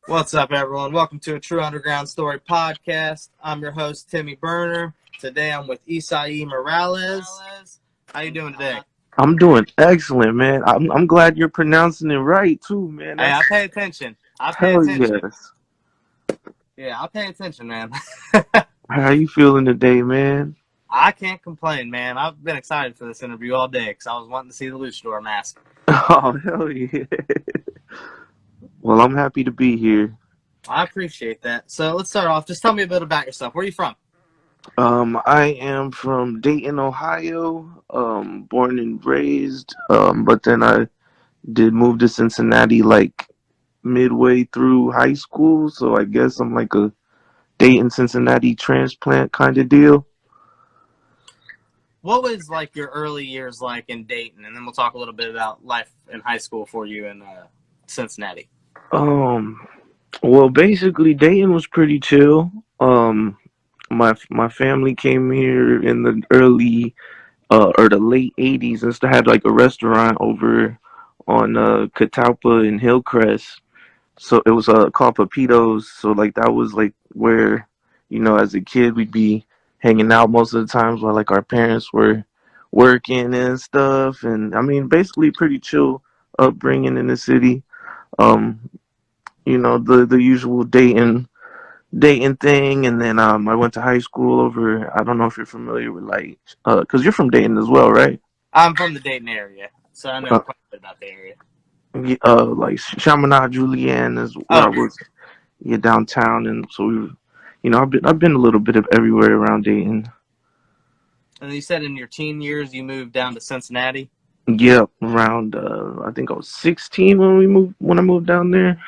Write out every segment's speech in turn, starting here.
What's up, everyone? Welcome to a True Underground Story podcast. I'm your host, Timmy Burner. Today I'm with Isai Morales. How you doing today? I'm doing excellent, man. I'm glad you're pronouncing it right too, man. Hey, I That's pay attention. I pay hell attention. yes. Yeah, I pay attention, man. How you feeling today, man? I can't complain, man. I've been excited for this interview all day because I was wanting to see the Luchadore mask. Oh hell yeah. Well, I'm happy to be here. I appreciate that. So let's start off. Just tell me a bit about yourself. Where are you from? I am from Dayton, Ohio. Born and raised. But then I did move to Cincinnati like midway through high school, so I guess I'm like a Dayton Cincinnati transplant kind of deal. What was like your early years like in Dayton, and then we'll talk a little bit about life in high school for you in Cincinnati. Um, well, basically, Dayton was pretty chill. My family came here in the early or the late '80s and still had like a restaurant over on Catawba and Hillcrest. So it was called Pepitos. So like that was like where as a kid we'd be hanging out most of the times while like our parents were working and stuff. And I mean, basically pretty chill upbringing in the city. Um, the usual dating thing, and then I went to high school over. I don't know if you're familiar with like, cause you're from Dayton as well, right? I'm from the Dayton area, so I know Uh, quite a bit about the area. like Chaminade, Julian is where I Okay. was. Yeah, downtown, and so I've been a little bit of everywhere around Dayton. And you said in your teen years you moved down to Cincinnati. Yeah, around I think I was 16 when I moved down there.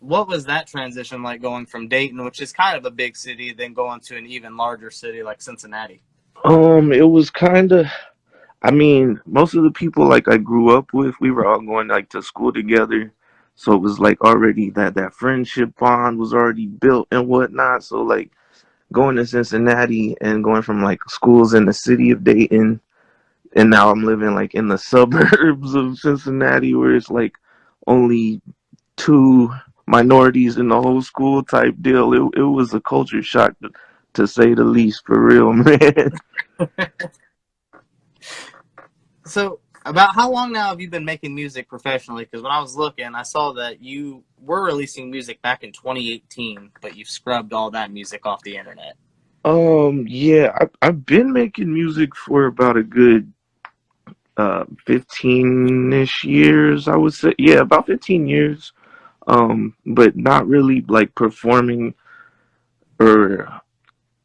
What was that transition like going from Dayton, which is kind of a big city, then going to an even larger city like Cincinnati? It was kind of. I mean, most of the people like I grew up with, we were all going like to school together, so it was like already that friendship bond was already built and whatnot. So like going to Cincinnati and going from like schools in the city of Dayton, and now I'm living like in the suburbs of Cincinnati, where it's like only two minorities in the whole school type deal. It was a culture shock to say the least, for real, man. So, about how long now have you been making music professionally? Because when I was looking, I saw that you were releasing music back in 2018, but you've scrubbed all that music off the internet. Yeah, I've been making music for about a good 15-ish years, I would say. Yeah, about 15 years. But not really like performing, or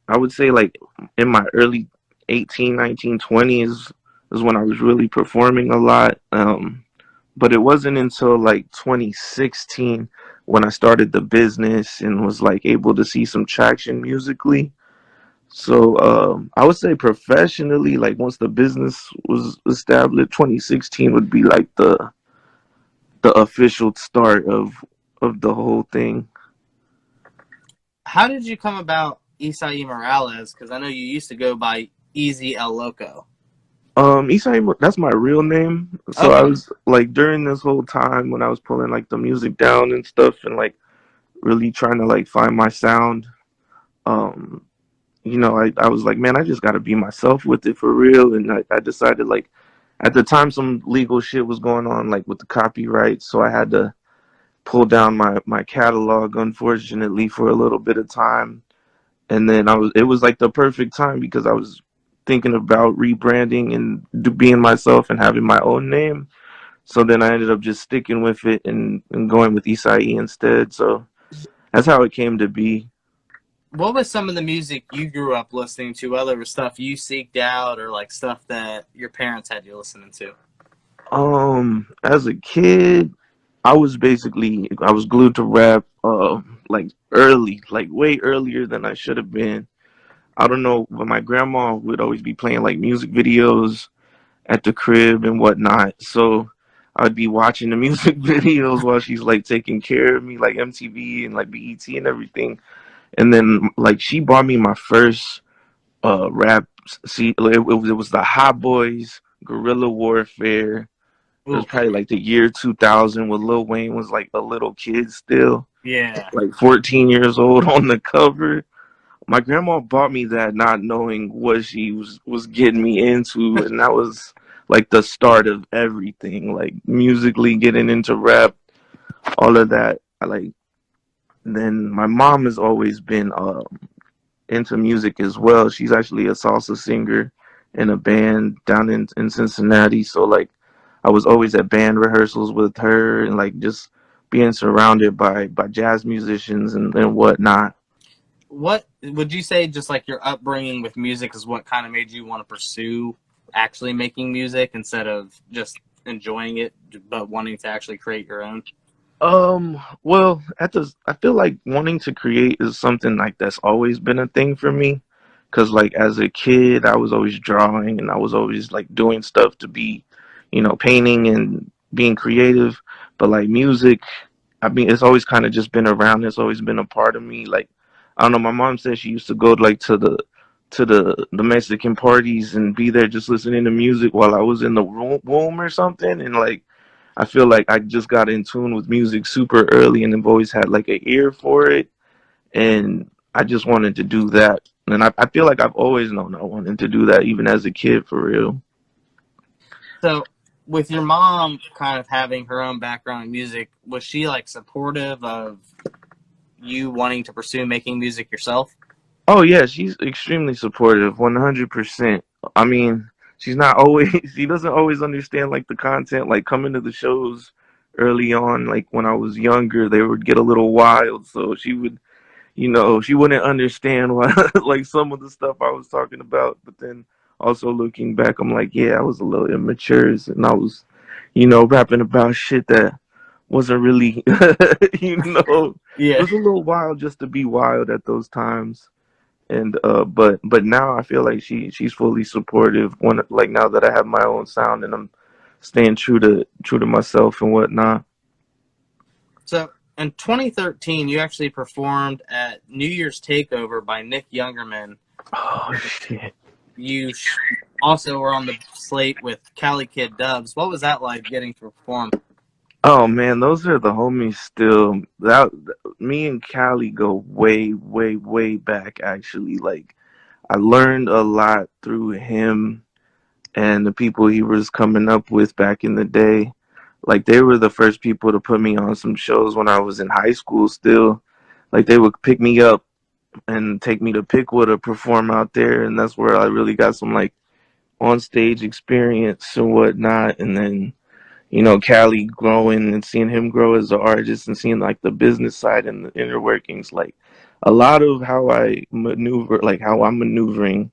I would say like in my early 18, 19, 20s is when I was really performing a lot. But it wasn't until like 2016 when I started the business and was like able to see some traction musically. So I would say professionally, like once the business was established, 2016 would be like the official start of the whole thing. How did you come about Isai Morales? Because I know you used to go by Easy El Loco. Isai, that's my real name. So I Okay. was like during this whole time when I was pulling like the music down and stuff and like really trying to like find my sound. Um, I was like, man, I just got to be myself with it for real. And I decided like at the time some legal shit was going on like with the copyright, so I had to pull down my catalog unfortunately for a little bit of time. And then it was like the perfect time because I was thinking about rebranding and being myself and having my own name. So then I ended up just sticking with it and going with Isai instead. So that's how it came to be. What was some of the music you grew up listening to? Whether it was stuff you seeked out or like stuff that your parents had you listening to? As a kid, I was glued to rap like early, like way earlier than I should have been. I don't know, but my grandma would always be playing like music videos at the crib and whatnot. So I'd be watching the music videos while she's like taking care of me, like MTV and like BET and everything. And then like she bought me my first rap. See, it was the Hot Boys, Guerrilla Warfare, It was Ooh, probably like the year 2000 when Lil Wayne was like a little kid still, yeah. like 14 years old on the cover. My grandma bought me that not knowing what she was getting me into, and that was like the start of everything, like musically getting into rap, all of that. I like then my mom has always been into music as well. She's actually a salsa singer in a band down in Cincinnati. So like I was always at band rehearsals with her and like just being surrounded by jazz musicians and whatnot. What would you say? Just like your upbringing with music is what kind of made you want to pursue actually making music instead of just enjoying it, but wanting to actually create your own. Well, I feel like wanting to create is something like that's always been a thing for me. Cause like as a kid, I was always drawing and I was always like doing stuff to be, painting and being creative. But like music, I mean, it's always kind of just been around. It's always been a part of me. Like, I don't know. My mom said she used to go like to the Mexican parties and be there just listening to music while I was in the womb or something. And like, I feel like I just got in tune with music super early, and I've always had like an ear for it. And I just wanted to do that. And I feel like I've always known I wanted to do that, even as a kid, for real. So, with your mom kind of having her own background in music, was she like supportive of you wanting to pursue making music yourself? Oh yeah, she's extremely supportive, 100%. I mean, she's not always she doesn't always understand like the content, like coming to the shows early on, like when I was younger, they would get a little wild, so she wouldn't understand why like some of the stuff I was talking about, but then also looking back, I'm like, yeah, I was a little immature and I was, rapping about shit that wasn't really it Yeah. was a little wild just to be wild at those times. And but now I feel like she's fully supportive when like now that I have my own sound and I'm staying true to myself and whatnot. So, in 2013, you actually performed at New Year's Takeover by Nick Youngerman. Oh shit. You also were on the slate with Cali Kid Dubs. What was that like getting to perform? Oh man, those are the homies still. That me and Callie go way, way, way back actually. Like I learned a lot through him and the people he was coming up with back in the day. Like they were the first people to put me on some shows when I was in high school still. Like they would pick me up and take me to Pickwood to perform out there, and that's where I really got some like on stage experience and whatnot. And then Cali growing and seeing him grow as an artist and seeing like the business side and the inner workings, like a lot of how I maneuver, like how I'm maneuvering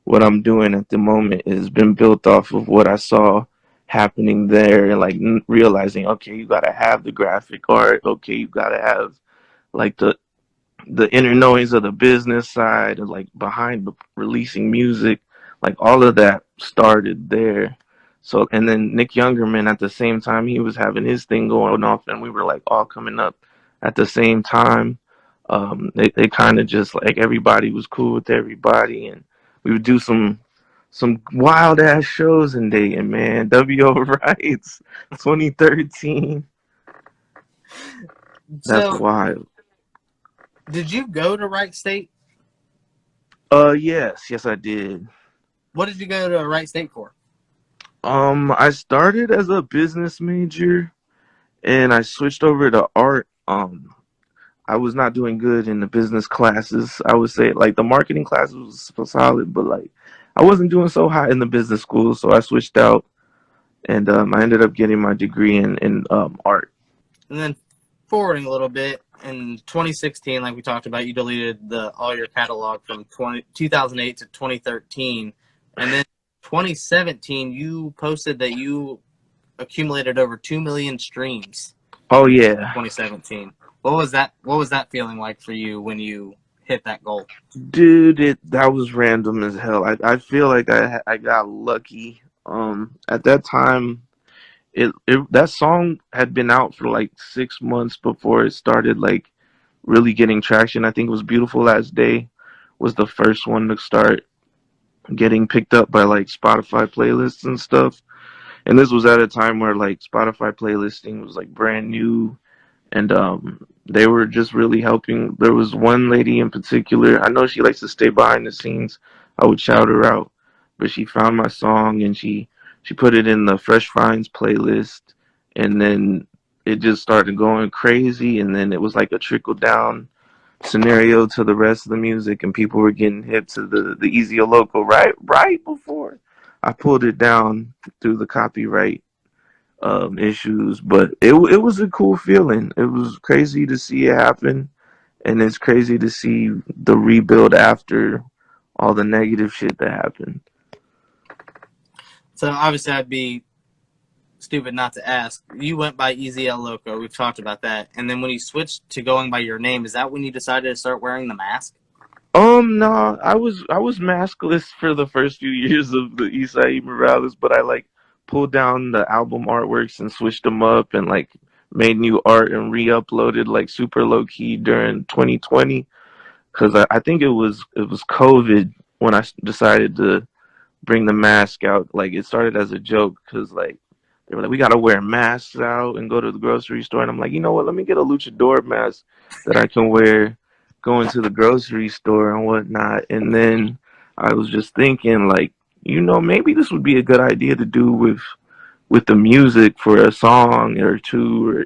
what I'm doing at the moment has been built off of what I saw happening there and like realizing, okay, you gotta have the graphic art, okay, you gotta have like the inner knowings of the business side and like behind the releasing music, like all of that started there. So and then Nick Youngerman at the same time he was having his thing going off and we were like all coming up at the same time. They kind of just like everybody was cool with everybody and we would do some wild ass shows in Dayton, man. W.O. Wright's 2013. That's So, wild. did you go to Wright State? Yes, I did. What did you go to Wright State for? I started as a business major and I switched over to art. I was not doing good in the business classes. I would say like the marketing classes was solid, but like I wasn't doing so hot in the business school, so I switched out and I ended up getting my degree in art. And then forwarding a little bit, in 2016, like we talked about, you deleted all your catalog from 2008 to 2013. And then 2017, you posted that you accumulated over 2 million streams Oh in yeah, 2017. What was that feeling like for you when you hit that goal? dude, that was random as hell. I feel like I got lucky. At that time, it that song had been out for like 6 months before it started like really getting traction. I think it was "Beautiful Last Day" was the first one to start getting picked up by like Spotify playlists and stuff. And this was at a time where like Spotify playlisting was like brand new, and they were just really helping. There was one lady in particular. I know she likes to stay behind the scenes. I would shout her out, but she found my song and she put it in the Fresh Finds playlist, and then it just started going crazy. And then it was like a trickle down scenario to the rest of the music, and people were getting hip to the Easy Loco right before I pulled it down through the copyright issues. But it was a cool feeling. It was crazy to see it happen, and it's crazy to see the rebuild after all the negative shit that happened. So obviously, I'd be stupid not to ask. You went by Easy Loco. We've talked about that. And then when you switched to going by your name, is that when you decided to start wearing the mask? No, I was maskless for the first few years of the Isai Morales, but I like pulled down the album artworks and switched them up and like made new art and re-uploaded like super low key during 2020 because I think it was COVID when decided to bring the mask out. Like it started as a joke because like they were like, we gotta wear masks out and go to the grocery store, and I'm like, you know what? Let me get a Luchadore mask that I can wear going to the grocery store and whatnot. And then I was just thinking, like, maybe this would be a good idea to do with the music for a song or two, or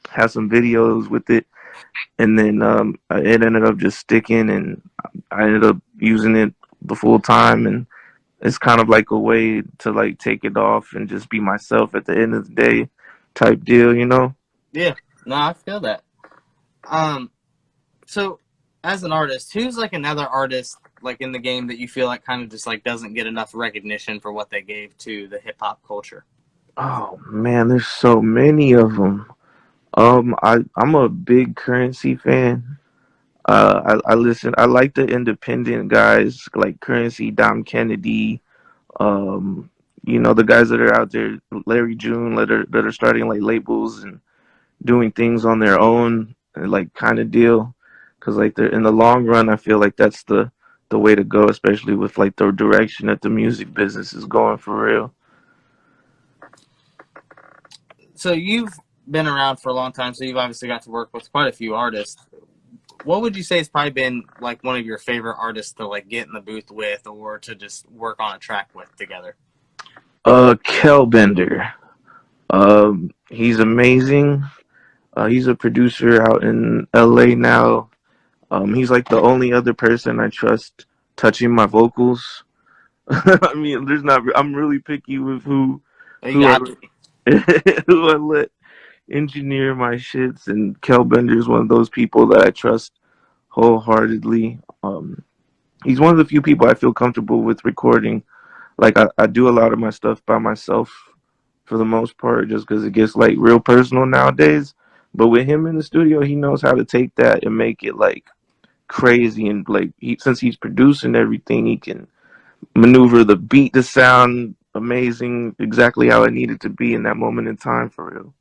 have some videos with it. And then it ended up just sticking, and I ended up using it the full time, and it's kind of like a way to like take it off and just be myself at the end of the day type deal. Yeah. No, I feel that. Um, so as an artist, who's like another artist like in the game that you feel like kind of just like doesn't get enough recognition for what they gave to the hip hop culture? Oh man, there's so many of them. I'm a big Currency fan. I listen. I like the independent guys like Currency, Dom Kennedy. Um, the guys that are out there, Larry June, that are starting like labels and doing things on their own, like kind of deal. Because like they're in the long run, I feel like that's the way to go, especially with like the direction that the music business is going for real. So you've been around for a long time, so you've obviously got to work with quite a few artists. What would you say has probably been like one of your favorite artists to like get in the booth with or to just work on a track with together? Kelbender. He's amazing. He's a producer out in LA now. He's like the only other person I trust touching my vocals. I mean, there's not. I'm really picky with You who I got to be. who I let engineer my shits, and Kelbender is one of those people that I trust wholeheartedly. He's one of the few people I feel comfortable with recording. Like I do a lot of my stuff by myself for the most part, just because it gets like real personal nowadays. But with him in the studio, he knows how to take that and make it like crazy, and like since he's producing everything, he can maneuver the beat to sound amazing, exactly how it needed to be in that moment in time for real.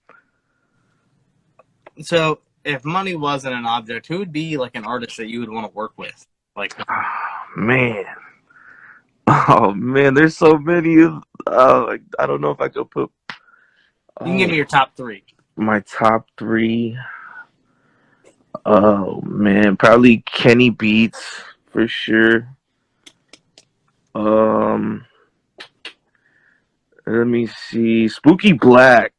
So if money wasn't an object, who would be like an artist that you would want to work with? Like Man, oh man, there's so many of. I don't know if I could put. you can give Oh, me your top three. my top three. Oh man, probably Kenny Beats for sure. Um, Let me see, Spooky Black.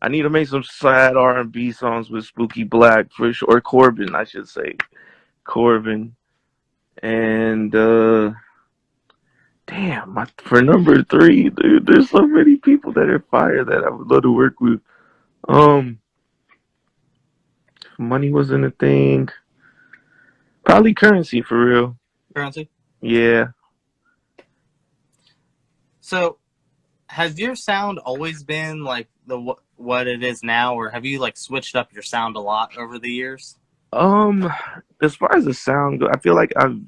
I need to make some sad R&B songs with Spooky Black for sure, or Corbin, I should say, Corbin. And damn, for number three, dude, there's so many people that are fire that I would love to work with. Um, if money wasn't a thing, probably Currency for real. Currency. Yeah. So has your sound always been like what it is now, or have you like switched up your sound a lot over the years? Um, as far as the sound goes, I feel like I've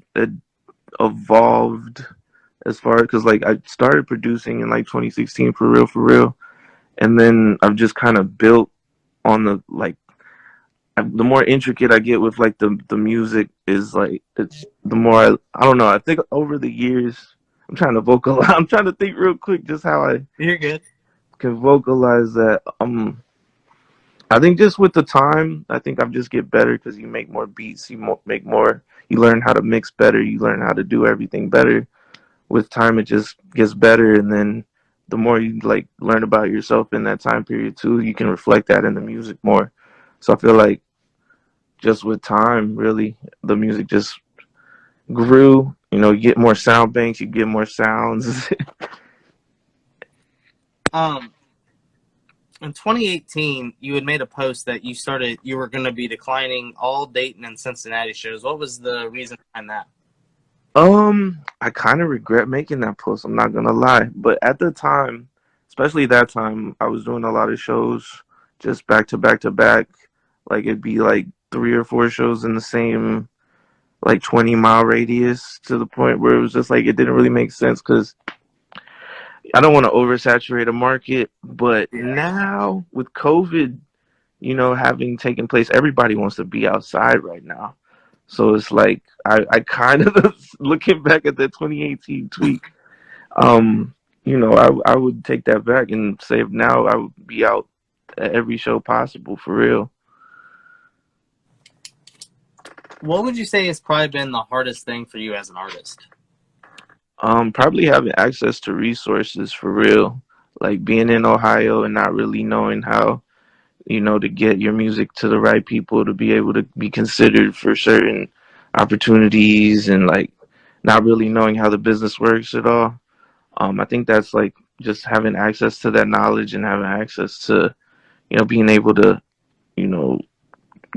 evolved as far because like I started producing in like 2016 for real, and then I've just kind of built on the like the more intricate I get with like the music is like it's the more I don't know. I think over the years, I'm trying to vocalize. I'm trying to think real quick just how I You're good. can vocalize that. I think just with the time, I think I just get better because you make more beats, make more, you learn how to mix better, you learn how to do everything better. With time, it just gets better, and then the more you like learn about yourself in that time period too, you can reflect that in the music more. So I feel like just with time, really, the music just grew. You know, you get more sound banks, you get more sounds. Um, in 2018, you had made a post that you were going to be declining all Dayton and Cincinnati shows. What was the reason behind that? I kind of regret making that post. I'm not gonna lie, but at the time, especially that time, I was doing a lot of shows just back to back to back. Like it'd be like 3 or 4 shows in the same like 20-mile radius to the point where it was just like it didn't really make sense because I don't want to oversaturate a market. But Yeah. now with COVID, you know, having taken place, everybody wants to be outside right now. So it's like I kind of looking back at that 2018 tweet, um, you know, I would take that back and say now I would be out at every show possible for real. What would you say has probably been the hardest thing for you as an artist? Probably having access to resources for real, like being in Ohio and not really knowing how, you know, to get your music to the right people to be able to be considered for certain opportunities and like not really knowing how the business works at all. I think that's like just having access to that knowledge and having access to, you know, being able to, you know,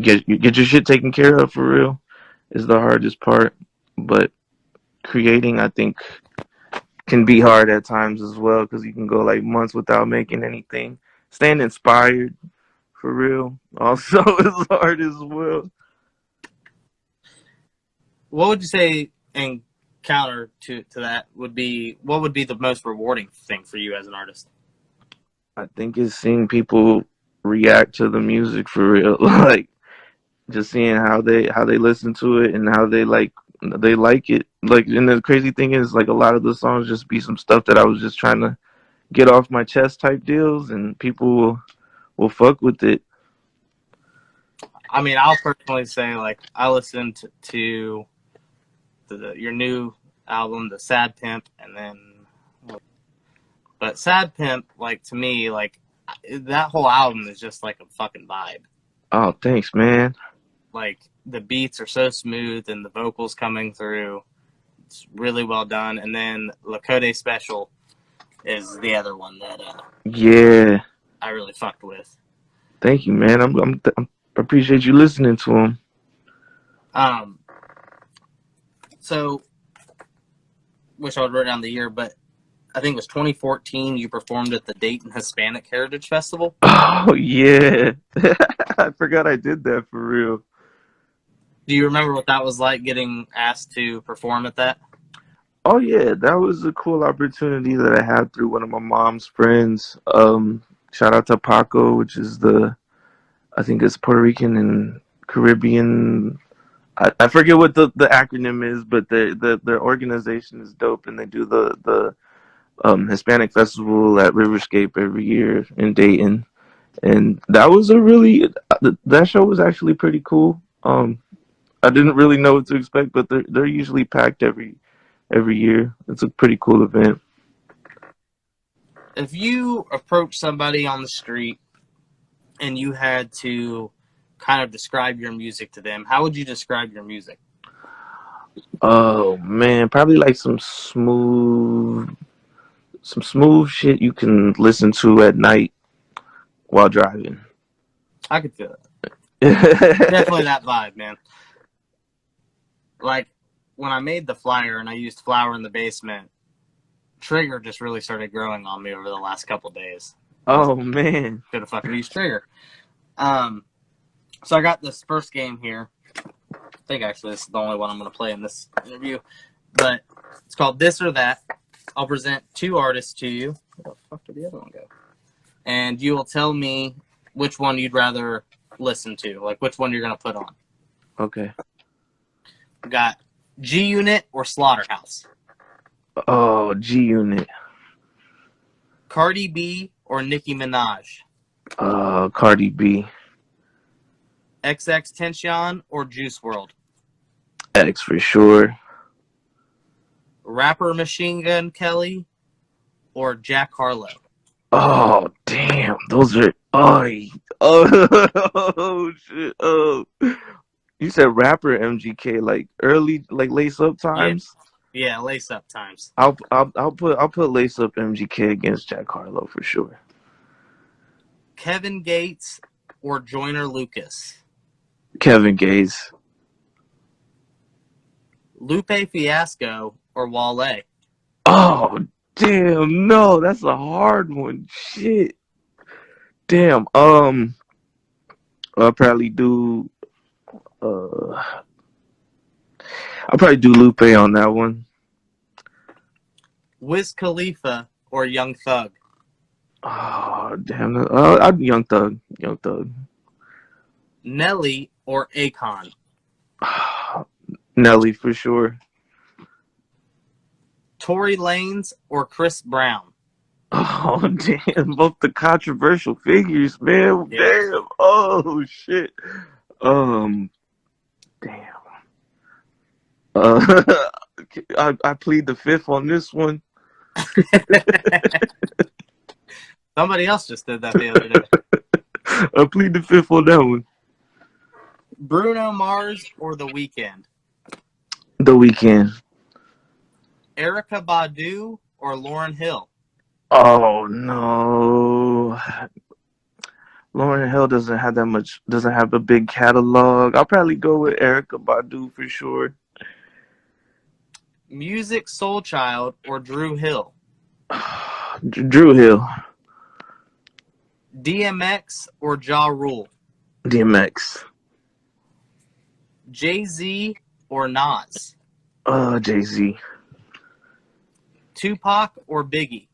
get your shit taken care of for real is the hardest part. But creating, I think, can be hard at times as well because you can go like months without making anything. Staying inspired for real also is hard as well. What would you say in counter to that would be what would be the most rewarding thing for you as an artist? I think it's seeing people react to the music for real, like just seeing how they listen to it and how they like it. Like, and the crazy thing is, like a lot of the songs just be some stuff that I was just trying to get off my chest type deals, and people will fuck with it. I mean, I'll personally say like I listened to your new album, The Sad Pimp, and then but Sad Pimp, like to me, like that whole album is just like a fucking vibe. Oh, thanks, man. Like the beats are so smooth and the vocals coming through. It's really well done. And then Luchadore Special is the other one that Yeah, I really fucked with. thank you, man. I appreciate you listening to him. Um, so wish I would wrote down the year, but I think it was 2014. You performed at the Dayton Hispanic Heritage Festival. Oh yeah, I forgot I did that for real. Do you remember what that was like getting asked to perform at that? Oh yeah, that was a cool opportunity that I had through one of my mom's friends. Shout out to Paco, which is I think it's Puerto Rican and Caribbean. I forget what the acronym is, but their organization is dope, and they do the Hispanic festival at Riverscape every year in Dayton, and that was a really that show was actually pretty cool. I didn't really know what to expect, but they're usually packed every year. It's a pretty cool event. If you approach somebody on the street and you had to kind of describe your music to them, how would you describe your music? Oh man, probably like some smooth shit you can listen to at night while driving. I could feel it. Definitely that vibe, man. Like when I made the flyer and I used Flower in the Basement, Trigger just really started growing on me over the last couple of days. Oh man. Should have fucking used Trigger. So I got this first game here. I think actually this is the only one I'm going to play in this interview. But it's called This or That. I'll present 2 artists to you. Where the fuck did the other one go? And you will tell me which one you'd rather listen to, like which one you're going to put on. Okay. We got G Unit or Slaughterhouse. Oh, G Unit. Cardi B or Nicki Minaj? Cardi B. XX or Juice World? X for sure. Rapper Machine Gun Kelly or Jack Harlow? Oh, damn. Those are. Oh, oh, oh shit. Oh. You said rapper MGK, like early, like lace up Yeah, times. yeah, lace up times. I'll put lace up MGK against Jack Harlow for sure. Kevin Gates or Joyner Lucas? Kevin Gates. Lupe Fiasco or Wale? Oh, damn. No, that's a hard one. Shit. Damn. I'll probably do. Uh, I'll probably do Lupe on that one. Wiz Khalifa or Young Thug? Oh, damn. I'd Young Thug. Young Thug. Nelly or Akon? Nelly for sure. Tory Lanez or Chris Brown? Oh, damn. Both the controversial figures, man. Yeah. Damn. Oh, shit. Damn. Uh, I plead the fifth on this one. Somebody else just did that the other day. I plead the fifth on that one. Bruno Mars or The Weeknd? The Weeknd. Erykah Badu or Lauryn Hill? Oh no. Lauryn Hill doesn't have that much. Doesn't have a big catalog. I'll probably go with Erykah Badu for sure. Music Soul Child or Drew Hill? Drew Hill. DMX or Ja Rule? DMX. Jay-Z or Nas? Jay-Z. Tupac or Biggie?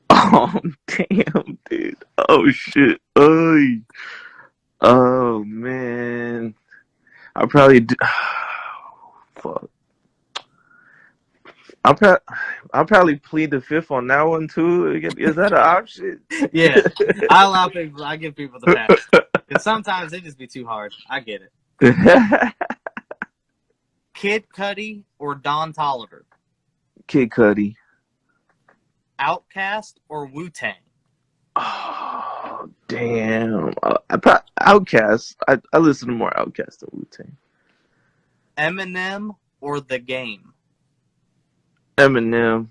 Oh damn, dude. Oh shit. Oy. Oh man. I'll probably do. Fuck. I'll probably plead the fifth on that one too. Is that an option? Yeah, I allow people. I give people the pass. Because sometimes they just be too hard. I get it. Kid Cudi or Don Toliver? Kid Cudi. Outkast or Wu-Tang? Oh damn. Outkast. I listen to more Outkast than Wu-Tang. Eminem or The Game? Eminem.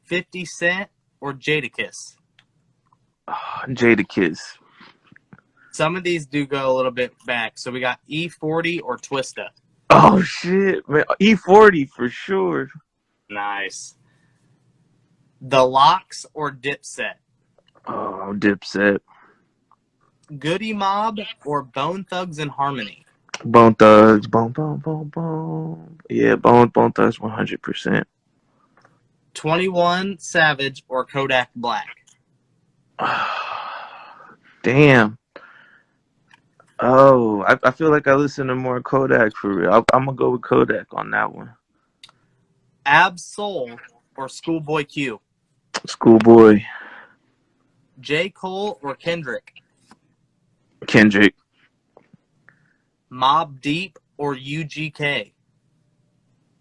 50 Cent or Jadakiss? Jadakiss. Some of these do go a little bit back. So we got E40 or Twista. Oh shit, man. E40 for sure. Nice. The Locks or Dipset? Oh, Dipset. Goody Mob or Bone Thugs and Harmony? Bone Thugs. Bone. Yeah, Bone Thugs 100%. 21 Savage or Kodak Black? Damn. Oh, I feel like I listen to more Kodak for real. I'm gonna go with Kodak on that one. Ab Soul or Schoolboy Q? Schoolboy. J. Cole or Kendrick? Kendrick. Mobb Deep or UGK?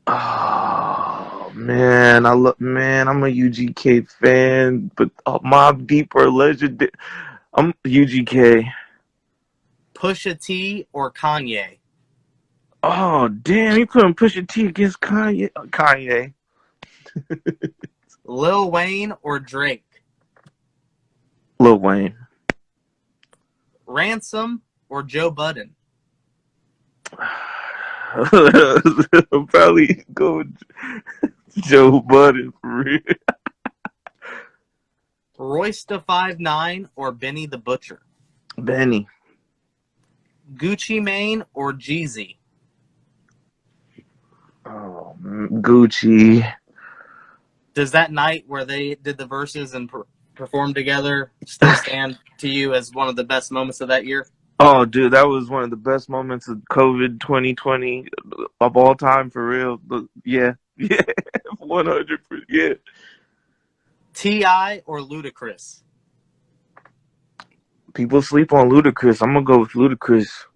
Oh man, I'm a UGK fan, but Mobb Deep or Legend. I'm UGK. Pusha T or Kanye? Oh damn, he putting Pusha T against Kanye. Lil Wayne or Drake? Lil Wayne. Ransom or Joe Budden? I'll probably go with Joe Budden for real. Royce da 5'9" or Benny the Butcher? Benny. Gucci Mane or Jeezy? Oh, Gucci. Does that night where they did the verses and performed together still stand to you as one of the best moments of that year? Oh, dude, that was one of the best moments of COVID 2020 of all time, for real. But yeah, Yeah, 100%. Yeah. Ti or Ludacris? People sleep on Ludacris. I'm gonna go with Ludacris.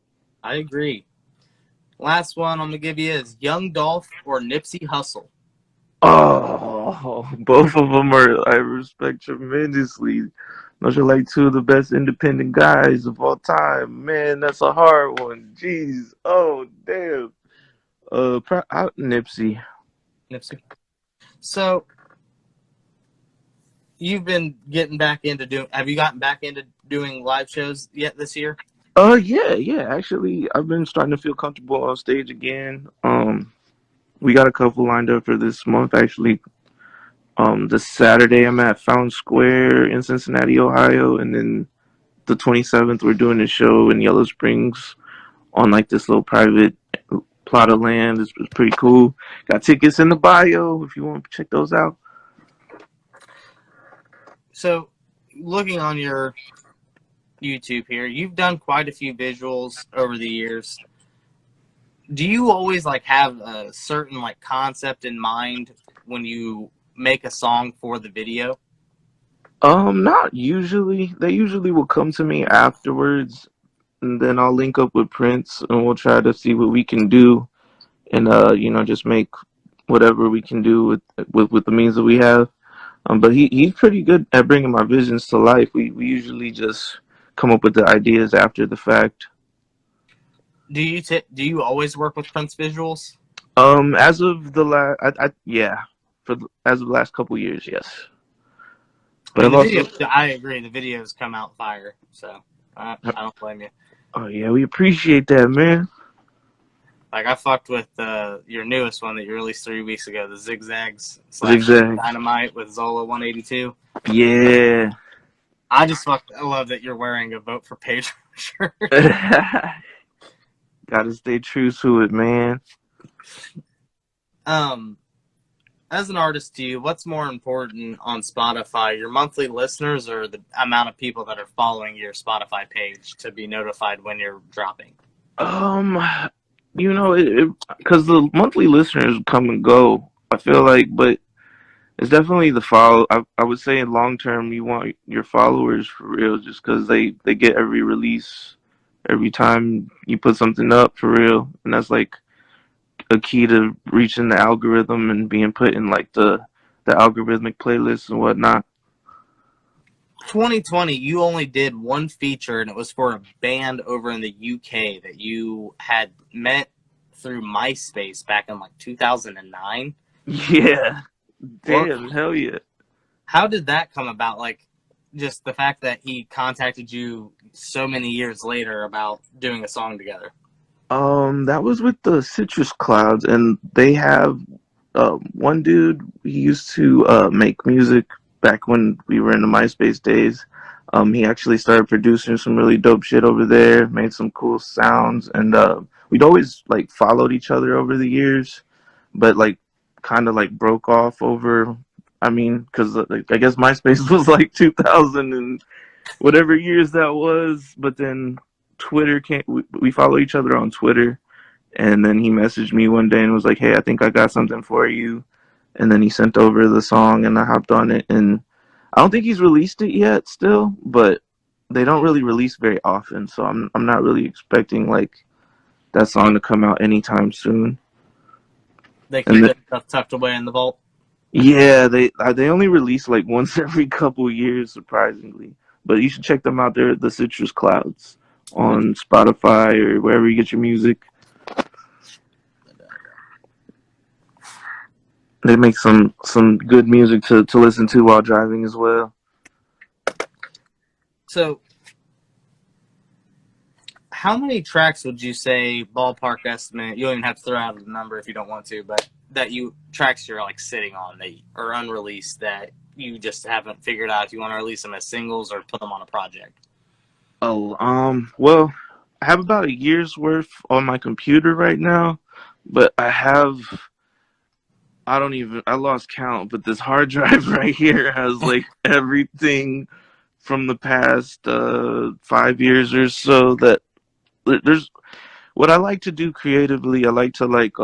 I agree. Last one I'm gonna give you is Young Dolph or Nipsey Hussle. Oh, both of them are I respect tremendously. Those are like two of the best independent guys of all time. Man, that's a hard one. Jeez. Oh, damn. Nipsey. Nipsey. So you've been getting back into doing. Have you gotten back into doing live shows yet this year? Yeah, yeah. Actually, I've been starting to feel comfortable on stage again. We got a couple lined up for this month. Actually, this Saturday I'm at Fountain Square in Cincinnati, Ohio, and then the 27th we're doing a show in Yellow Springs on like this little private plot of land. It's pretty cool. Got tickets in the bio if you want to check those out. So, looking on your YouTube here, you've done quite a few visuals over the years. Do you always like have a certain like concept in mind when you make a song for the video? Not usually. They usually will come to me afterwards, and then I'll link up with Prince, and we'll try to see what we can do, and just make whatever we can do with the means that we have. But he's pretty good at bringing my visions to life. We usually just come up with the ideas after the fact. Do you always work with Prince visuals? As of the last, yeah, as of the last couple years, yes. I But mean, I've the video. also, I agree. The videos come out fire, so I don't blame you. oh yeah, we appreciate that, man. Like I fucked with your newest one that you released 3 weeks ago, the zigzags slash Zigzag, dynamite with Zola 182. yeah. I love that you're wearing a vote for Pedro shirt. Gotta stay true to it, man. Um, as an artist to you, what's more important on Spotify, your monthly listeners or the amount of people that are following your Spotify page to be notified when you're dropping? Um, because the monthly listeners come and go. I feel like, but it's definitely the follow. I would say in long term, you want your followers for real, just because they get every release, every time you put something up for real, and that's like a key to reaching the algorithm and being put in like the algorithmic playlists and whatnot. 2020, you only did one feature, and it was for a band over in the UK that you had met through MySpace back in like 2009. Yeah, Or damn, hell yeah. how did that come about? Like, just the fact that he contacted you so many years later about doing a song together. That was with the Citrus Clouds, and they have one dude. He used to make music back when we were in the MySpace days. He actually started producing some really dope shit over there. Made some cool sounds, and we'd always like followed each other over the years, but like kind of like broke off over. I mean, because like, I guess MySpace was like 2000 and whatever years that was, but then Twitter came. We follow each other on Twitter, and then he messaged me one day and was like, "Hey, I think I got something for you." And then he sent over the song, and I hopped on it. And I don't think he's released it yet, still, but they don't really release very often, so I'm not really expecting like that song to come out anytime soon. They And keep then, that stuff tucked away in the vault. yeah, they only release like once every couple years, surprisingly. But you should check them out. They're the Citrus Clouds on Spotify or wherever you get your music. They make some good music to listen to while driving as well. So, how many tracks would you say, ballpark estimate? You don't even have to throw out a number if you don't want to, but tracks you're like sitting on that are unreleased that you just haven't figured out if you want to release them as singles or put them on a project. Oh, well, I have about a year's worth on my computer right now, but I lost count, but this hard drive right here has like everything from the past 5 years or so that there's what I like to do creatively. I like to like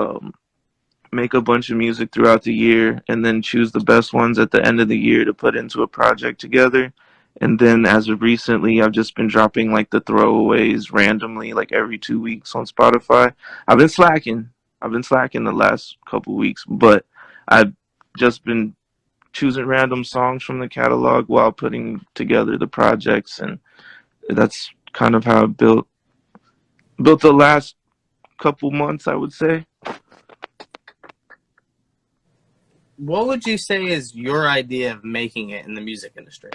make a bunch of music throughout the year, and then choose the best ones at the end of the year to put into a project together. And then as of recently, I've just been dropping like the throwaways randomly, like every 2 weeks on Spotify. I've been slacking. I've been slacking the last couple weeks, but I've just been choosing random songs from the catalog while putting together the projects, and that's kind of how I built the last couple months, I would say. What would you say is your idea of making it in the music industry?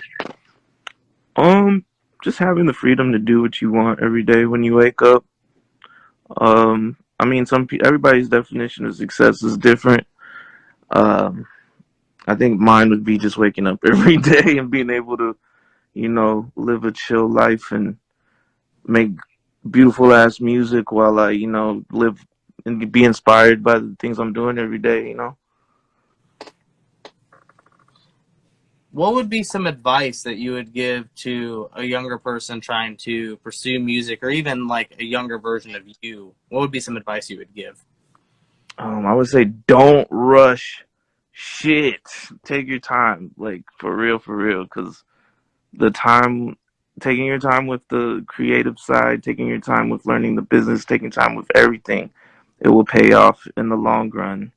Um, just having the freedom to do what you want every day when you wake up. I mean, everybody's definition of success is different. Um, I think mine would be just waking up every day and being able to, live a chill life and make beautiful ass music while I, live and be inspired by the things I'm doing every day. What would be some advice that you would give to a younger person trying to pursue music, or even like a younger version of you? What would be some advice you would give? I would say don't rush shit. Take your time, like for real, because the time, taking your time with the creative side, taking your time with learning the business, taking time with everything, it will pay off in the long run.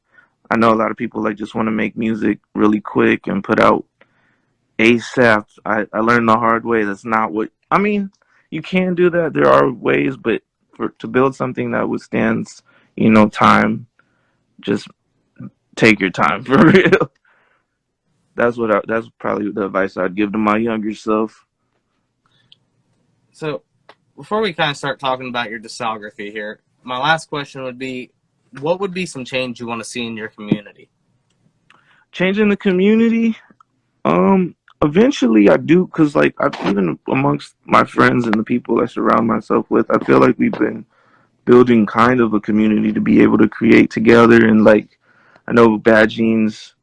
I know a lot of people like just want to make music really quick and put out ASAP. I learned the hard way. That's not what I mean. You can do that. There are ways, but to build something that withstands, time, just take your time for real. That's probably the advice I'd give to my younger self. So, before we kind of start talking about your discography here, my last question would be, what would be some change you want to see in your community? Changing the community, eventually I do, cause like even amongst my friends and the people I surround myself with, I feel like we've been building kind of a community to be able to create together. And like I know Bad Genes,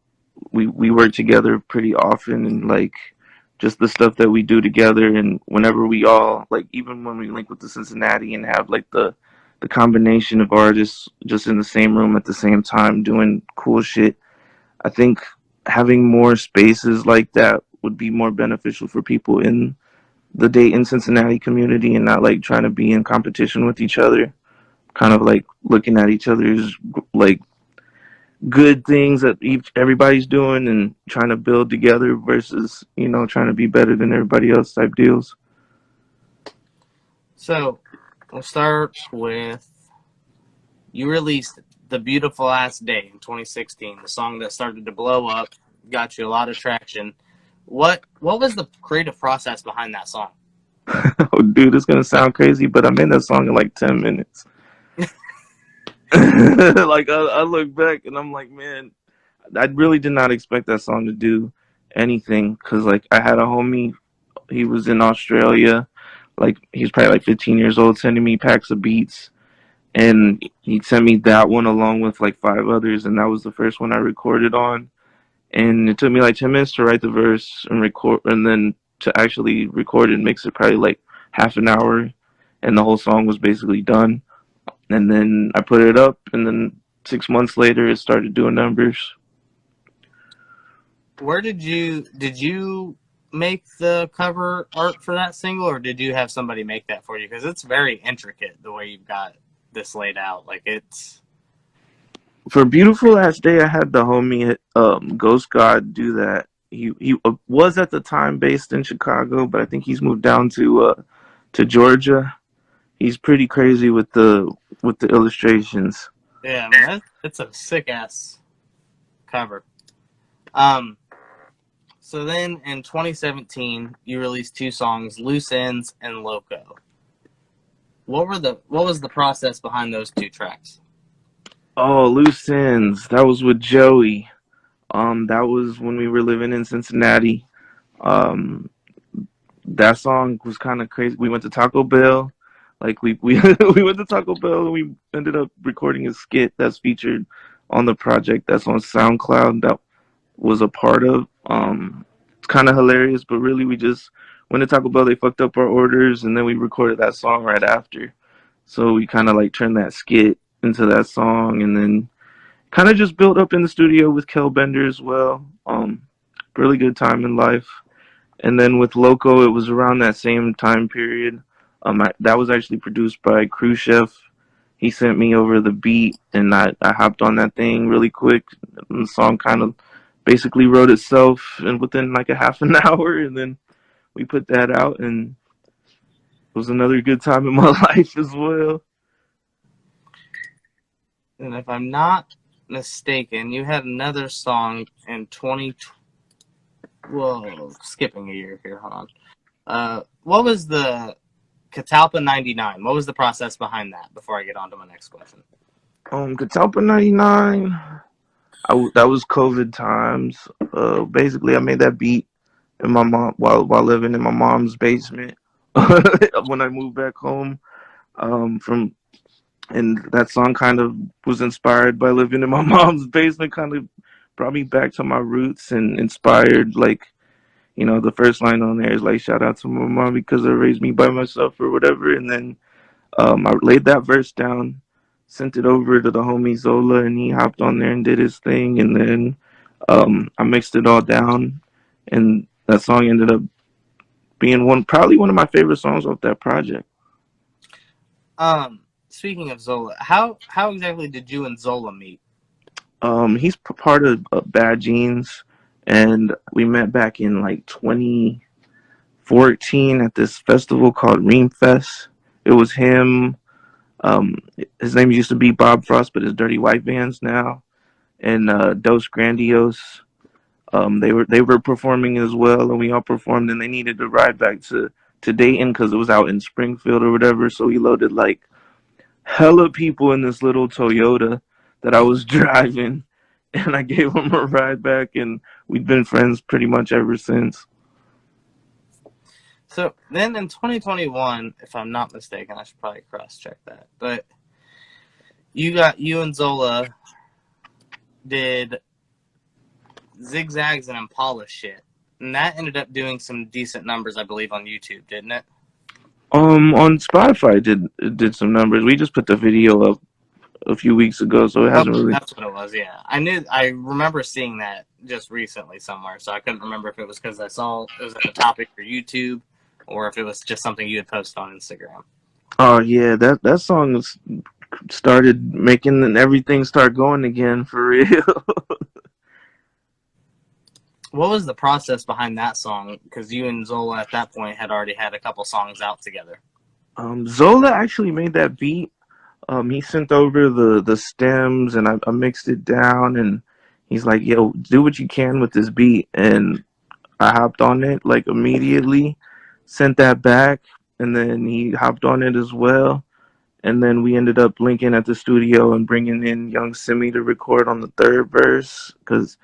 we work together pretty often, and like just the stuff that we do together, and whenever we all like, even when we link with the Cincinnati and have like the combination of artists just in the same room at the same time doing cool shit, I think having more spaces like that would be more beneficial for people in the Dayton Cincinnati community, and not like trying to be in competition with each other, kind of like looking at each other's like good things that everybody's doing and trying to build together versus trying to be better than everybody else type deals. So, we'll start with, you released The Beautiful Ass Day in 2016, the song that started to blow up, got you a lot of traction. What was the creative process behind that song? Oh, dude, it's gonna sound crazy, but I made that song in like 10 minutes. Like I look back and I'm like, man, I really did not expect that song to do anything, because like I had a homie, he was in Australia, like he's probably like 15 years old, sending me packs of beats, and he sent me that one along with like five others, and that was the first one I recorded on. And it took me like 10 minutes to write the verse and record, and then to actually record and mix it probably like half an hour, and the whole song was basically done. And then I put it up, and then 6 months later it started doing numbers. Where did you make the cover art for that single, or did you have somebody make that for you? Because it's very intricate the way you've got this laid out. Like, it's For Beautiful Last Day, I had the homie Ghost God do that. He was at the time based in Chicago, but I think he's moved down to Georgia. He's pretty crazy with the illustrations. yeah, man, it's a sick ass cover. Um, so then in 2017, you released two songs, Loose Ends and Loco. What was the process behind those two tracks? Oh, Loose Ends. That was with Joey. That was when we were living in Cincinnati. Um, that song was kind of crazy. We went to Taco Bell. Like we we went to Taco Bell, and we ended up recording a skit that's featured on the project that's on SoundCloud that was a part of. It's kind of hilarious, but really we just went to Taco Bell. They fucked up our orders, and then we recorded that song right after. So we kind of like turned that skit into that song, and then kind of just built up in the studio with Kel Bender as well. Really good time in life. And then with Loco, it was around that same time period. That was actually produced by Khrushchev. He sent me over the beat, and I hopped on that thing really quick. And the song kind of basically wrote itself, and within like a half an hour, and then we put that out, and it was another good time in my life as well. And if I'm not mistaken, you had another song in 20. Whoa, skipping a year here. Hold on. What was the Catalpa 99? What was the process behind that before I get on to my next question? Catalpa 99. That was COVID times. Basically, I made that beat in my mom while living in my mom's basement when I moved back home. From and that song kind of was inspired by living in my mom's basement. Kind of brought me back to my roots and inspired like the first line on there is like shout out to my mom because they raised me by myself or whatever. And then I laid that verse down, sent it over to the homie Zola, and he hopped on there and did his thing. And then I mixed it all down, and that song ended up being probably one of my favorite songs off that project. Speaking of Zola, how exactly did you and Zola meet? He's part of Bad Genes, and we met back in like 2014 at this festival called Ream Fest. It was him. Um, his name used to be Bob Frost, but his Dirty White Vans now, and Dos Grandiose. They were performing as well, and we all performed. And they needed to ride back to Dayton because it was out in Springfield or whatever. So he loaded like hella people in this little Toyota that I was driving, and I gave him a ride back, and we've been friends pretty much ever since. So then in 2021, if I'm not mistaken, I should probably cross check that. But you and Zola did Zigzags and Impala shit. And that ended up doing some decent numbers, I believe, on YouTube, didn't it? On Spotify did some numbers. We just put the video up a few weeks ago, so it Oh, hasn't really. that's what it was, yeah. I remember seeing that just recently somewhere, so I couldn't remember if it was because I saw it was at the topic for YouTube or if it was just something you had posted on Instagram. Oh yeah, that song started making everything start going again for real. What was the process behind that song? Because you and Zola at that point had already had a couple songs out together. Zola actually made that beat. He sent over the stems, and I mixed it down, and he's like, "Yo, do what you can with this beat," and I hopped on it like immediately, sent that back, and then he hopped on it as well. And then we ended up linking at the studio and bringing in Young Simi to record on the third verse because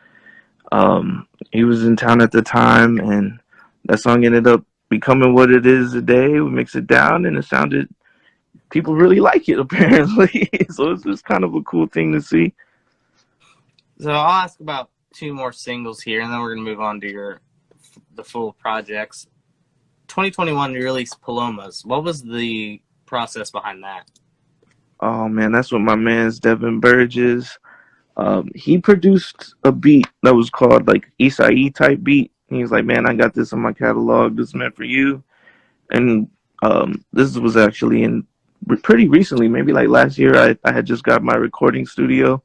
he was in town at the time, and that song ended up becoming what it is today. We mixed it down, and it sounded people really like it apparently. So it's just kind of a cool thing to see. So I'll ask about two more singles here, and then we're gonna move on to the full projects. 2021, you released Palomas. What was the process behind that? Oh man, that's what my man's Devin Burgess. He produced a beat that was called like Isai type beat. He's like, man, I got this in my catalog. This is meant for you. And this was actually in pretty recently, maybe like last year. I had just got my recording studio.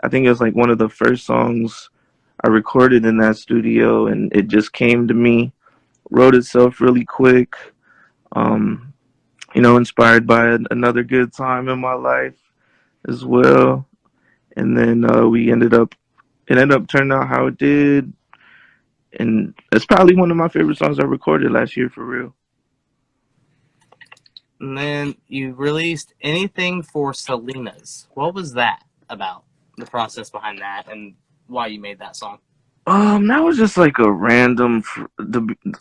I think it was like one of the first songs I recorded in that studio, and it just came to me, wrote itself really quick. Um, inspired by another good time in my life as well. And then it ended up turning out how it did. And it's probably one of my favorite songs I recorded last year for real. And then you released Anything for Selena's. What was that about? The process behind that and why you made that song? That was just like a random.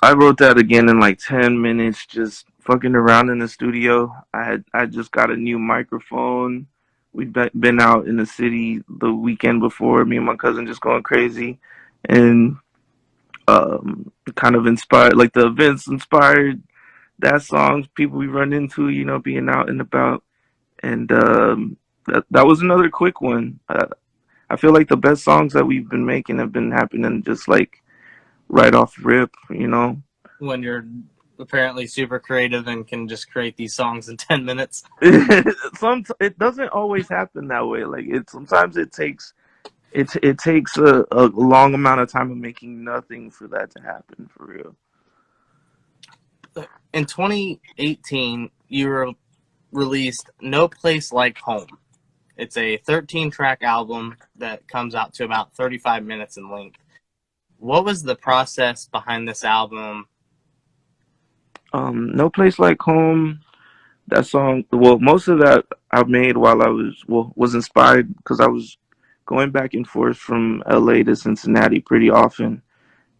I wrote that again in like 10 minutes, just fucking around in the studio. I just got a new microphone. We'd been out in the city the weekend before. Me and my cousin just going crazy, and kind of inspired. Like the events inspired that songs people we run into. Being out and about, and that was another quick one. I feel like the best songs that we've been making have been happening just like right off rip, you know. When you're apparently super creative and can just create these songs in 10 minutes. It doesn't always happen that way. Like it sometimes it takes a long amount of time of making nothing for that to happen for real. In 2018, you released No Place Like Home. It's a 13-track album that comes out to about 35 minutes in length. What was the process behind this album? No Place Like Home. That song, well, most of that I made while I was inspired because I was going back and forth from LA to Cincinnati pretty often,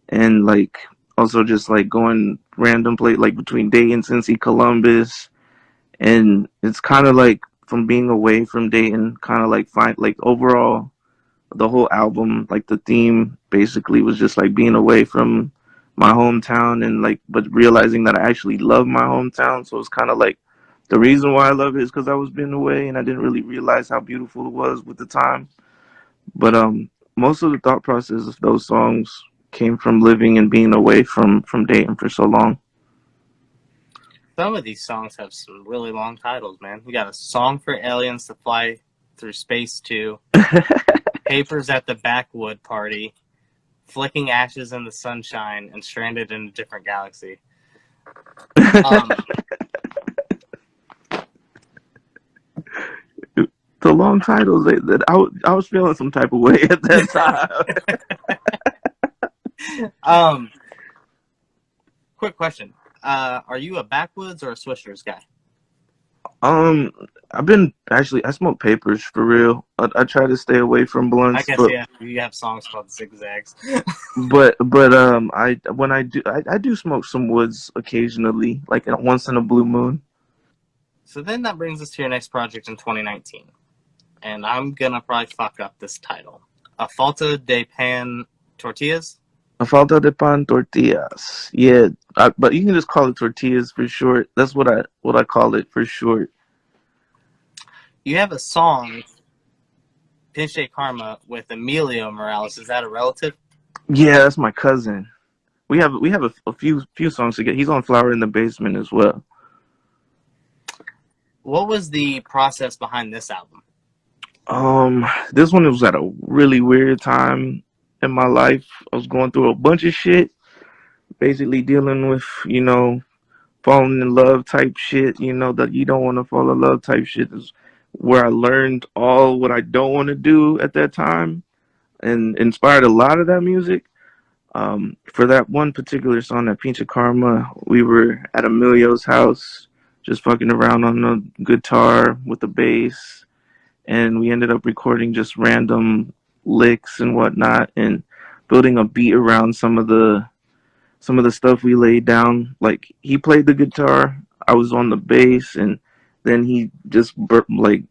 and like also just like going random place like between Dayton, Cincy, Columbus, and it's kind of like from being away from Dayton, kind of like find like overall the whole album, like the theme basically was just like being away from my hometown and like but realizing that I actually love my hometown. So it's kind of like the reason why I love it is because I was being away and I didn't really realize how beautiful it was with the time. But most of the thought process of those songs came from living and being away from Dayton for so long. Some of these songs have some really long titles, man. We got A Song for Aliens to Fly Through Space to, Papers at the Backwood Party, Flicking Ashes in the Sunshine, and Stranded in a Different Galaxy. The long titles that I was feeling some type of way at that time. Quick question. Are you a Backwoods or a Swishers guy? I've been actually I smoke papers for real. I try to stay away from blunts. I guess but, yeah, you have songs called Zigzags. but I when I do smoke some woods occasionally, like once in a blue moon. So then that brings us to your next project in 2019, and I'm gonna probably fuck up this title. A Falta de Pan Tortillas. A falta de pan tortillas. Yeah, but you can just call it tortillas for short. That's what I call it for short. You have a song, Pinche Karma, with Emilio Morales. Is that a relative? Yeah, that's my cousin. We have a few songs together. He's on Flower in the Basement as well. What was the process behind this album? This one was at a really weird time in my life. I was going through a bunch of shit, basically dealing with, falling in love type shit, that you don't want to fall in love type shit is where I learned all what I don't want to do at that time and inspired a lot of that music. For that one particular song, that Pincha Karma, we were at Emilio's house just fucking around on the guitar with the bass, and we ended up recording just random licks and whatnot and building a beat around some of the stuff we laid down. Like he played the guitar, I was on the bass, and then he just like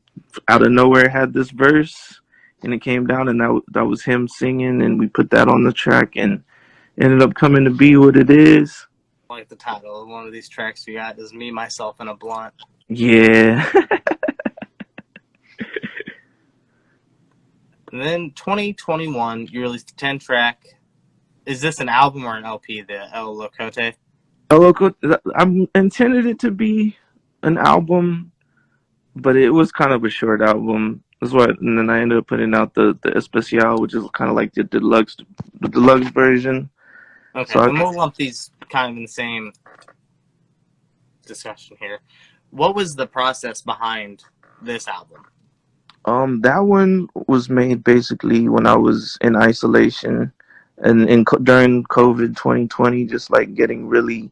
out of nowhere had this verse, and it came down, and that was him singing, and we put that on the track, and ended up coming to be what it is. Like the title of one of these tracks you got is Me, Myself, and a Blunt. Yeah. And then 2021, you released a 10-track. Is this an album or an LP, the El Locote? I intended it to be an album, but it was kind of a short album. That's why, and then I ended up putting out the Especial, which is kind of like the deluxe version. Okay, so then we'll lump these kind of in the same discussion here. What was the process behind this album? That one was made basically when I was in isolation and during COVID 2020, just like getting really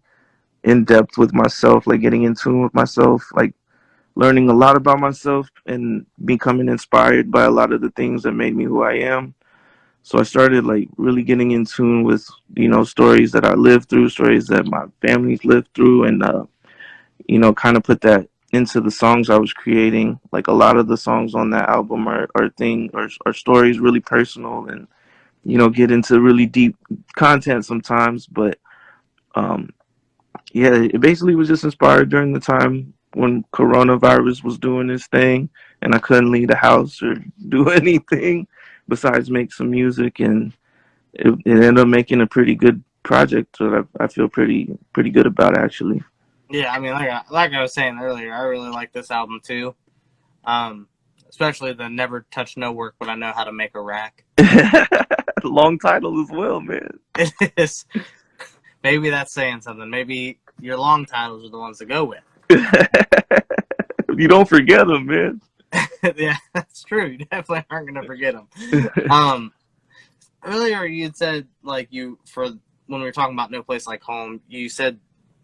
in depth with myself, like getting in tune with myself, like learning a lot about myself and becoming inspired by a lot of the things that made me who I am. So I started like really getting in tune with, stories that I lived through, stories that my family's lived through, and, kind of put that into the songs I was creating. Like a lot of the songs on that album are stories really personal and, get into really deep content sometimes. But, yeah, it basically was just inspired during the time when coronavirus was doing its thing and I couldn't leave the house or do anything. besides make some music, and it ended up making a pretty good project that I feel pretty good about actually. Yeah, I mean, like I was saying earlier, I really like this album too. Um, Especially the "Never Touch No Work, but I Know How to Make a Rack." Long title as well, man. It is. Maybe that's saying something. Maybe your long titles are the ones to go with. You don't forget them, man. Yeah, that's true. You definitely aren't going to forget them. Um, Earlier you had said like when we were talking about No Place Like Home, you said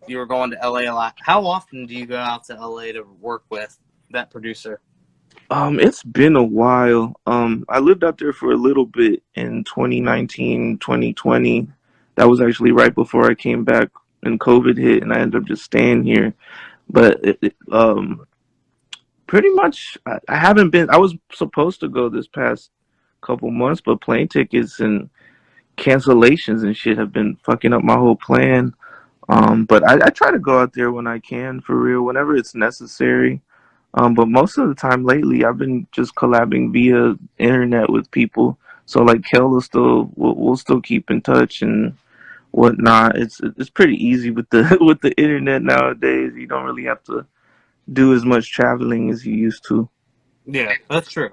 you were going to LA a lot. How often do you go out to LA to work with that producer? It's been a while. I lived out there for a little bit in 2019, 2020. That was actually right before I came back and COVID hit, and I ended up just staying here. But pretty much, I haven't been. I was supposed to go this past couple months, but plane tickets and cancellations and shit have been fucking up my whole plan. But I try to go out there when I can, for real, whenever it's necessary. But most of the time lately, I've been just collabing via internet with people. So like Kel will still we'll still keep in touch and whatnot. It's pretty easy with the with the internet nowadays. You don't really have to do as much traveling as you used to. Yeah, that's true.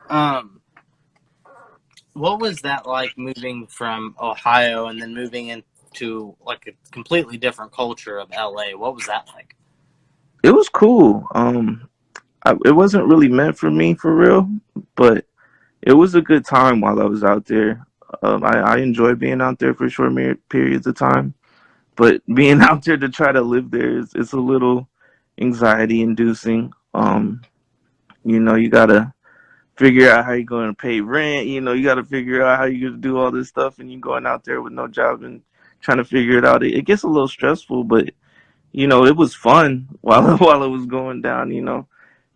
Um, what was that like moving from Ohio and then moving into like a completely different culture of LA? What was that like? It was cool. It wasn't really meant for me for real, but it was a good time while I was out there. I enjoy being out there for short periods of time, but being out there to try to live there is it's a little anxiety inducing. You gotta figure out how you're going to pay rent. You gotta figure out how you're going to do all this stuff, and you're going out there with no job and trying to figure it out. It gets a little stressful, but it was fun while while it was going down. You're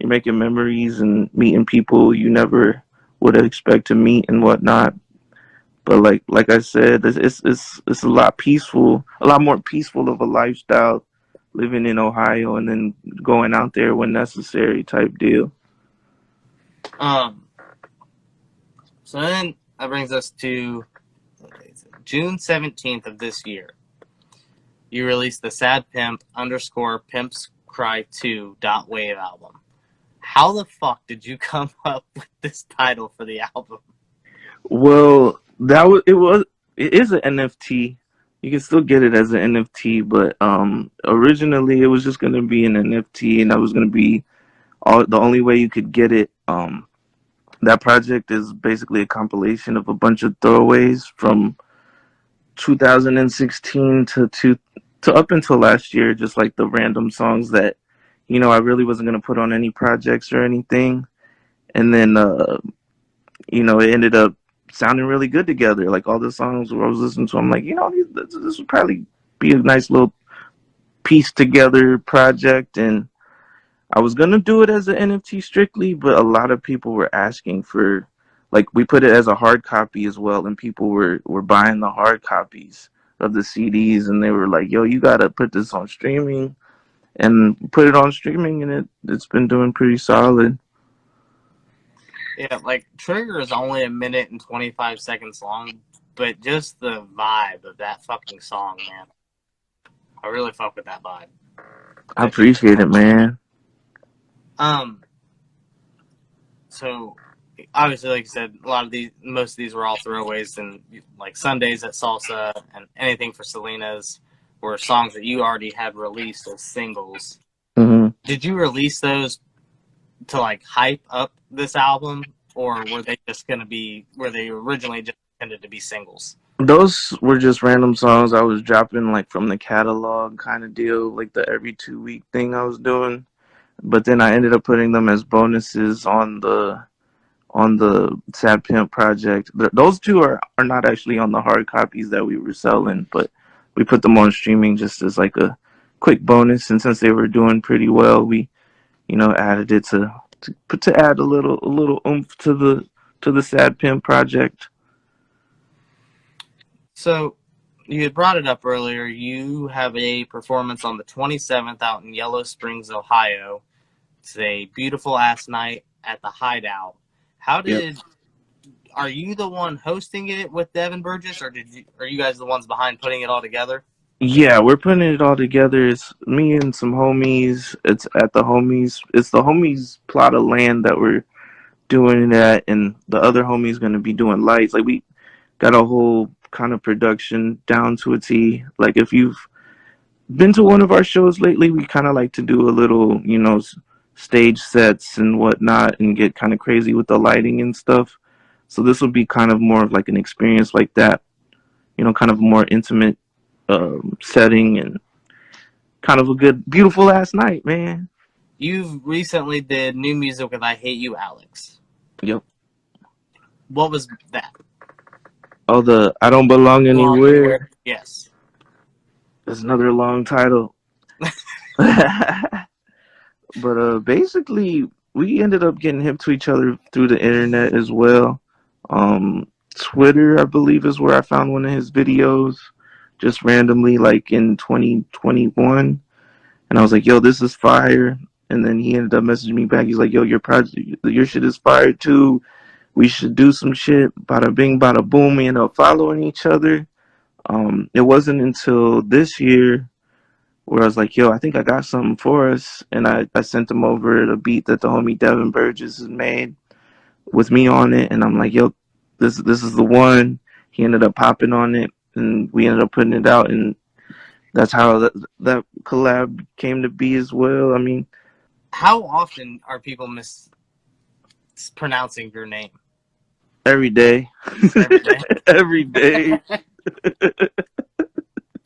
making memories and meeting people you never would expect to meet and whatnot. But like I said, it's a lot more peaceful of a lifestyle living in Ohio and then going out there when necessary type deal. Um, so then that brings us to June 17th of this year. You released the Sad Pimp _ Pimps Cry 2 .wave album. How the fuck did you come up with this title for the album? Well, it is an NFT. You can still get it as an NFT, but originally it was just gonna be an NFT, and that was gonna be the only way you could get it. That project is basically a compilation of a bunch of throwaways from 2016 to up until last year, just like the random songs that I really wasn't gonna put on any projects or anything, and then it ended up sounding really good together. Like all the songs where I was listening to, I'm like, this would probably be a nice little piece together project, and I was gonna do it as an NFT strictly, but a lot of people were asking for, like, we put it as a hard copy as well, and people were buying the hard copies of the CDs, and they were like, "Yo, you gotta put this on streaming," and put it on streaming, and it's been doing pretty solid. Yeah, like Trigger is only a minute and 25 seconds long, but just the vibe of that fucking song, man. I really fuck with that vibe. I appreciate it, man. Um, so obviously, like you said, most of these were all throwaways, and like Sundays at Salsa and anything for Selena's were songs that you already had released as singles. Hmm. Did you release those to like hype up this album, or were they originally just intended to be singles? Those were just random songs I was dropping, like from the catalog kind of deal, like the every 2 week thing I was doing. But then I ended up putting them as bonuses on the Sad Pimp project. Those two are not actually on the hard copies that we were selling, but we put them on streaming just as like a quick bonus. And since they were doing pretty well, we added it to add a little oomph to the Sad Pimp project. So you had brought it up earlier. You have a performance on the 27th out in Yellow Springs, Ohio. It's a beautiful ass night at the Hideout. How Yep. did are you the one hosting it with Devin Burgess, or are you guys the ones behind putting it all together? Yeah, we're putting it all together. It's me and some homies. It's at the homies. It's the homies plot of land that we're doing that, and the other homies gonna be doing lights. Like we got a whole kind of production down to a T. Like if you've been to one of our shows lately, we kind of like to do a little, stage sets and whatnot, and get kind of crazy with the lighting and stuff. So this will be kind of more of like an experience like that. Kind of a more intimate setting and kind of a good, beautiful last night, man. You've recently did new music with "I Hate You, Alex." Yep. What was that? Oh, the I Don't Belong Belong anywhere? Anywhere. Yes. That's another long title. But basically, we ended up getting hip to each other through the internet as well. Twitter, I believe, is where I found one of his videos, just randomly, like in 2021. And I was like, "Yo, this is fire." And then he ended up messaging me back. He's like, "Yo, your shit is fire too. We should do some shit." Bada bing, bada boom. We ended up following each other. It wasn't until this year where I was like, "Yo, I think I got something for us," and I sent him over the beat that the homie Devin Burgess has made with me on it, and I'm like, "Yo, this is the one." He ended up popping on it, and we ended up putting it out, and that's how that collab came to be as well. I mean, How often are people mispronouncing your name? every day, Every day. every day.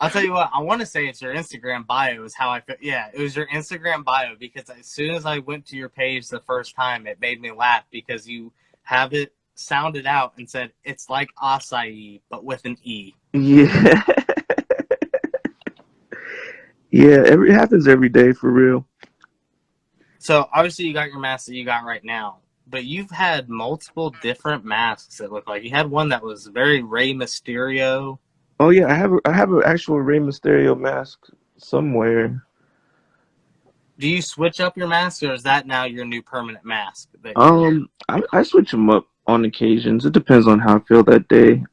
I'll tell you what, I want to say it's your Instagram bio is how I feel. Yeah, it was your Instagram bio, because as soon as I went to your page the first time, it made me laugh because you have it sounded out and said it's like acai but with an E. Yeah, yeah. It happens every day for real. So obviously you got your mask that you got right now, but you've had multiple different masks. It looked like you had one that was very Rey Mysterio. Oh yeah, I have an actual Rey Mysterio mask somewhere. Do you switch up your mask, or is that now your new permanent mask? I switch them up on occasions. It depends on how I feel that day.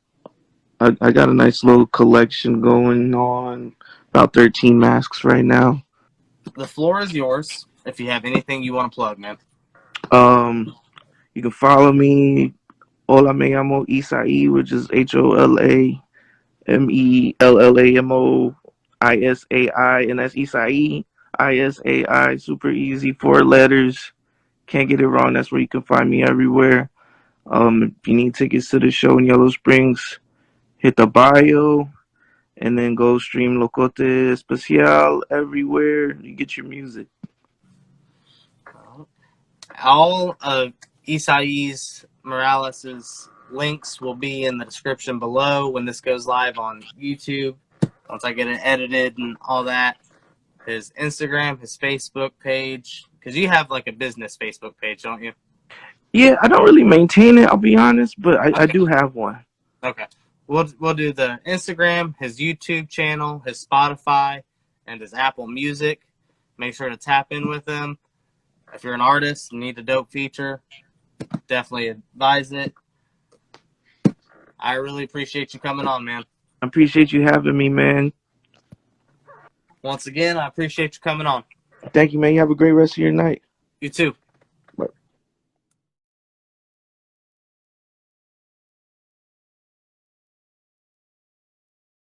I got a nice little collection going on, about 13 masks right now. The floor is yours. If you have anything you want to plug, man. Um, you can follow me. Hola, me llamo Isai, which is HOLAMELLAMOISAI, and that's Isai. ISAI, super easy, 4 letters. Can't get it wrong. That's where you can find me everywhere. If you need tickets to the show in Yellow Springs, hit the bio and then go stream Locote Especial everywhere. You get your music. All of Isai's Morales' links will be in the description below when this goes live on YouTube. Once I get it edited and all that. His Instagram, his Facebook page. Because you have like a business Facebook page, don't you? Yeah, I don't really maintain it, I'll be honest, but I Okay. do have one. Okay. We'll do the Instagram, his YouTube channel, his Spotify, and his Apple Music. Make sure to tap in with him. If you're an artist and need a dope feature, definitely advise it. I really appreciate you coming on, man. I appreciate you having me, man. Once again, I appreciate you coming on. Thank you, man. You have a great rest of your night. You too.